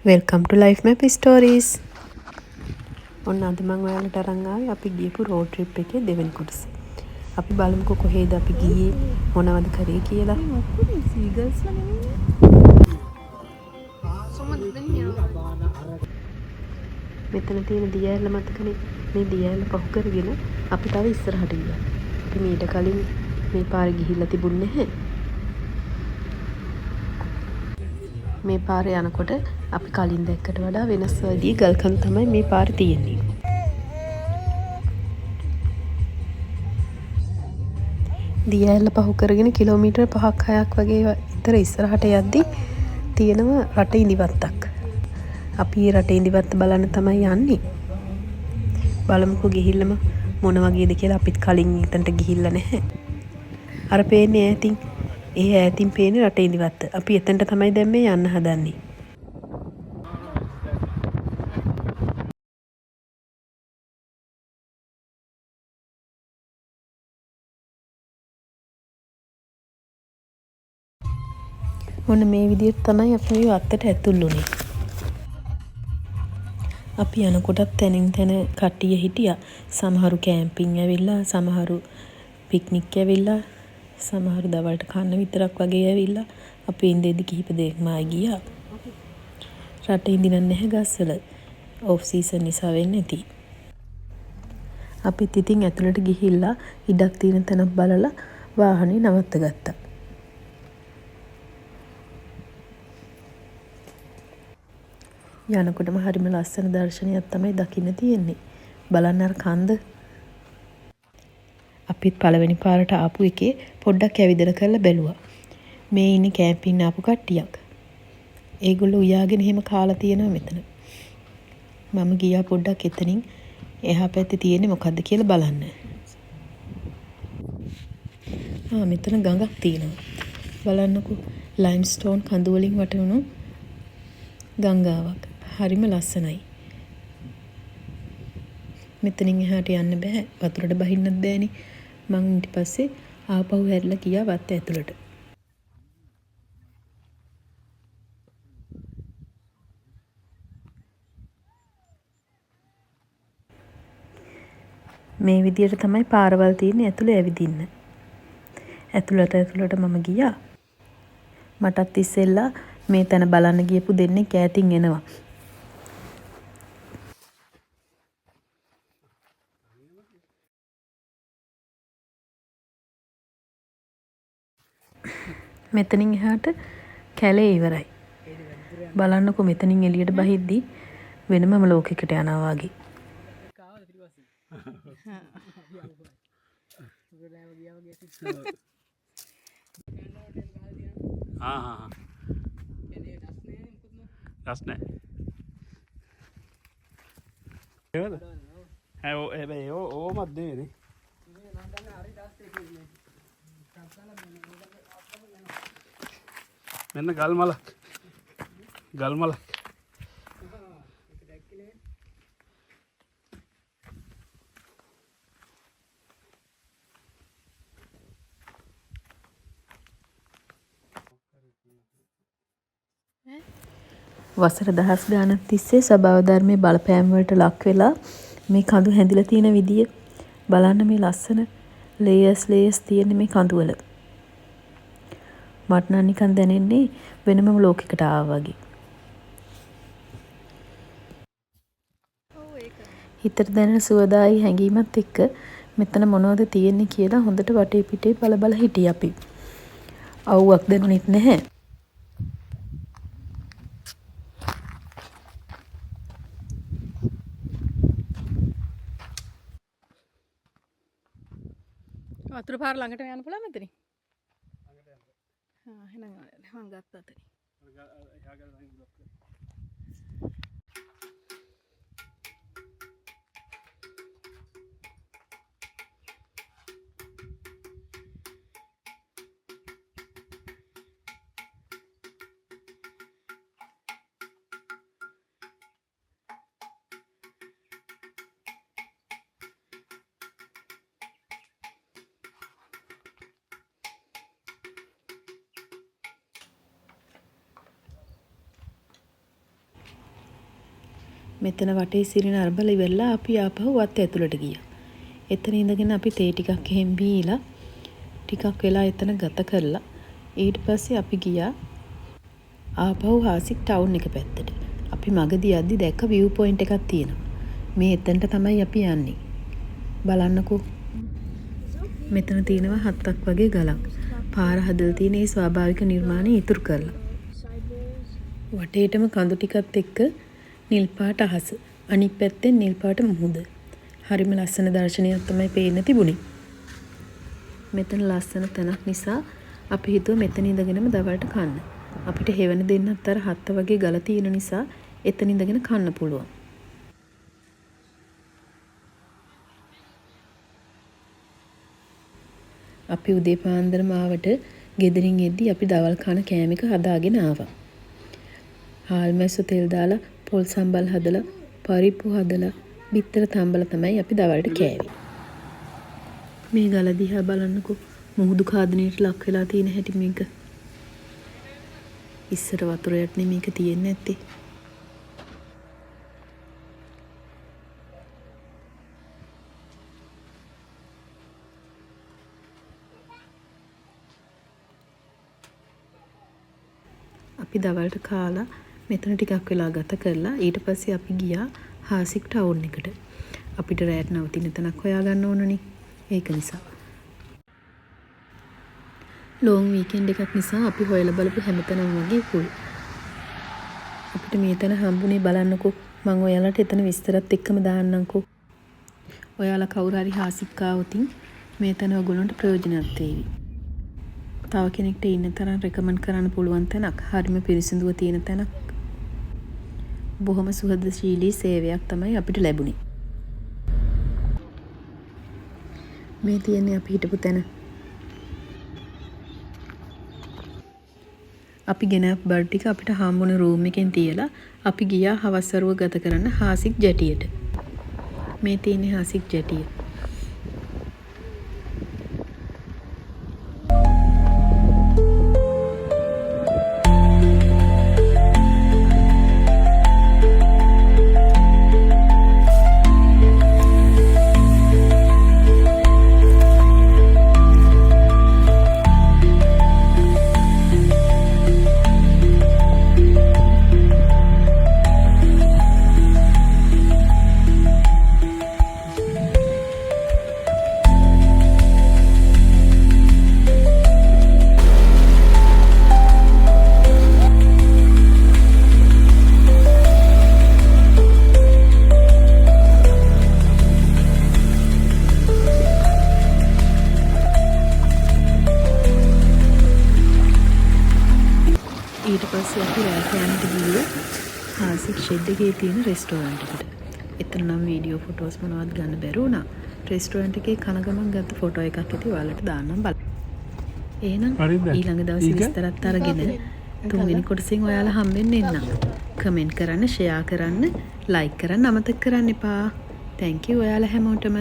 Welcome ටු life map stories. ඔන්න අද මම ඔයාලට අරන් ආවේ අපි ගියපු රෝඩ් ට්‍රිප් එකේ දෙවෙනි කොටස. අපි බලමුකෝ කොහෙද අපි ගියේ මොනවද කරේ කියලා. මෙතන තියෙන දිය ඇල්ල මතකනේ. මේ දිය ඇල්ල පහු කරගෙන අපි තව ඉස්සරහට ගියා. අපි මීට කලින් මේ පාරේ ගිහිල්ලා තිබුණේ නැහැ. මේ පාරේ යනකොට අපි කලින් දැක්කට වඩා වෙනස් වදී ගල්කන් තමයි මේ පාරේ තියෙන්නේ. දිය ඇල්ල පහු කරගෙන කිලෝමීටර් 5ක් 6ක් වගේ විතර ඉස්සරහට යද්දි තියෙනවා රට ඉඳිවත්තක්. අපි රට ඉඳිවත්ත බලන්න තමයි යන්නේ. බලමුකෝ ගිහිල්ලම මොන වගේද කියලා. අපිත් කලින් එතනට ගිහිල්ලා නැහැ. අර පේන්නේ ඈතින් ඈතින් පේන්නේ රට ඉඳිවත්ත. අපි එතනට තමයි දැන් මේ යන්න හදන්නේ. ඔන්න මේ විදිහට තමයි අපි මේ වත්තට ඇතුල් වුණේ. අපි යනකොටත් තැනින් තැන කට්ටිය හිටියා. සමහරු කැම්පින් ඇවිල්ලා, සමහරු පික්නික් ඇවිල්ලා, සමහරු දවල්ට කන්න විතරක් වගේ ඇවිල්ලා. අපි ඉඳෙද්දි කිහිප දෙනෙක්ම ආයි ගියා. රට ඉඳින්න නැහැ ගස්වල. ඔෆ් සීසන් නිසා වෙන්නේ නැති. අපිත් ඉතින් ඇතුළට ගිහිල්ලා ඉඩක් තියෙන තැනක් බලලා වාහනේ නවත්ත ගත්තා. යනකොටම හරිම ලස්සන දර්ශනයක් තමයි දකින්න තියෙන්නේ. බලන්න අර කන්ද. අපිත් පළවෙනි පාරට ආපු එකේ පොඩ්ඩක් ඇවිදලා කරලා බැලුවා. මේ ඉන්නේ කැම්පින් ආපු කට්ටියක්. ඒගොල්ලෝ උයාගෙන එහෙම කාලා තියෙනවා මෙතන. මම ගියා පොඩ්ඩක් එතනින් එහා පැත්තේ තියෙන්නේ මොකද්ද කියලා බලන්න. මෙතන ගඟක් තියෙනවා. බලන්නකෝ ලයිම්ස්ටෝන් කඳු වලින් වටවුණු ගංගාවක්. හරිම ලස්සනයි. මෙතනින් එහාට යන්න බෑ. වතුරට බහින්නත් බෑනේ. මං ඊට පස්සේ ආපහු හැරිලා ගියා වත්ත ඇතුළට. මේ විදියට තමයි පාරවල් තියෙන්නේ ඇතුළේ ඇවිදින්න. ඇතුළට මම ගියා. මටත් ඉස්සෙල්ලා මේ තැන බලන්න ගියපු දෙන්නෙක් ඈතින් එනවා. මෙතනින් එහාට කැලේ ඉවරයි. බලන්නකෝ මෙතනින් එළියට බහිද්දි වෙනමම ලෝකයකට යනවා වගේ. රස් නැහැ. ඒවද? හැබැයි ඕමත් දෙන්නේ. මෙන්න ගල් මලක්. ගල් මලක්. වසර දහස් ගානක් තිස්සේ ස්වභාව ධර්මයේ බලපෑම් වලට ලක් වෙලා මේ කඳු හැදිලා තියෙන විදිය බලන්න. මේ ලස්සන ලේයර්ස් තියෙන මේ කඳු වල. මට නම් නිකන් දැනෙන්නේ වෙනමම ලෝකයකට ආවා වගේ. හිතට දැනෙන සුවදායි හැඟීමත් එක්ක මෙතන මොනවද තියෙන්නේ කියලා හොඳට වටේ පිටේ බල හිටියා අපි. අවුවක් දැනුනෙත් නැහැ. වතුර පාර ළඟට යන්න පුළුවන් මෙතනින්. එහෙනම් මම ගත්තා අතනින්. මෙතන වටේ සිරින අරබල ඉවරලා අපි ආපහු වත්ත ඇතුළට ගියා. එතන ඉඳගෙන අපි තේ ටිකක් එහෙම බීලා ටිකක් වෙලා එතන ගත කරලා ඊට පස්සේ අපි ගියා ආපහු හාසික් ටවුන් එක පැත්තට. අපි මගදී යද්දි දැක්ක view point එකක් තියෙනවා. මේ එතනට තමයි අපි යන්නේ. බලන්නකෝ. මෙතන තියෙනවා 7ක් වගේ ගලක්. පාර හදලා තියෙන ඒ ස්වාභාවික නිර්මාණය ඉතුරු කරලා. වටේටම කඳු ටිකත් එක්ක නිල් පාට අහස. අනිත් පැත්තෙන් නිල් පාට මුහුද. හරිම ලස්සන දර්ශනයක් තමයි පේන්න තිබුණේ. මෙතන ලස්සන තැනක් නිසා අපි හිතුවා මෙතන ඉඳගෙනම දවල්ට කන්න. අපිට හෙවන දෙන්නත් අර 7 වගේ ගල තියෙන නිසා එතන ඉඳගෙන කන්න පුළුවන්. අපි උදේ පාන්දරම ආවට ගෙදරින් එද්දි අපි දවල් කන කෑම එක හදාගෙන ආවා. හාල් මැස්සු තෙල් දාලා පොල් සම්බල් හදලා පරිප්පු හදලා බිත්තර තම්බලා තමයි අපි දවල්ට කෑවේ. මේ ගල දිහා බලන්නකෝ. මුහුදු කාදනයට ලක් වෙලා තියෙන හැටි මේක. ඉස්සර වතුර යටනේ මේක තියෙන්නේ නැත්තේ. අපි දවල්ට කාලා මෙතන ටිකක් වෙලා ගත කරලා ඊට පස්සේ අපි ගියා හාසික් ටවුන් එකට. අපිට රැට නවතින තැනක් හොයාගන්න ඕනනේ. ඒක නිසා. ලොන් වීකෙන්ඩ් එකක් නිසා අපි හොයලා බලපු හැමතැනම වගේ ෆුල්. අපිට මේ තැන හම්බුනේ බලන්නකෝ. මම ඔයාලට එතන විස්තරත් එක්කම දාන්නම්කෝ. ඔයාලා කවුරු හරි හාසික් ආවොතින් මේ තැන ඔයගොල්ලන්ට ප්‍රයෝජනවත් වෙයි. තව කෙනෙක්ට ඉන්න තරම් රෙකමන්ඩ් කරන්න පුළුවන් තැනක්. හරිම පිරිසිදුව තියෙන තැනක්. බොහොම සුහදශීලී සේවයක් තමයි අපිට ලැබුණේ. මේ තියන්නේ අපි හිටපු තැන. අපි ගෙන බඩ් ටික අපිට හම්බුන රූම් එකෙන් තියලා අපි ගියා හවස්වරුව ගත කරන්න හාසික් ජැටියට. මේ තියෙන්නේ හාසික් ජැටිය. ඊට පස්සේ අපි රැට යන්නට ගියේ හාසික් ෂෙඩ් එකේ තියෙන රෙස්ටෝරන්ට් එකට. එතන නම් වීඩියෝ ෆොටෝස් මොනවත් ගන්න බැරි වුණා. රෙස්ටෝරන්ට් එකේ කන ගමන් ගත්ත ෆොටෝ එකක් ඇති ඔයාලට දාන්නම් බලන්න. එහෙනම් ඊළඟ දවසේ විස්තරත් අරගෙන තුන්වෙනි කොටසෙන් ඔයාලා හම්බෙන්න එන්න. කමෙන්ට් කරන්න, ෂෙයා කරන්න, ලයික් කරන්න අමතක කරන්න එපා. Thank you ඔයාලා හැමෝටම.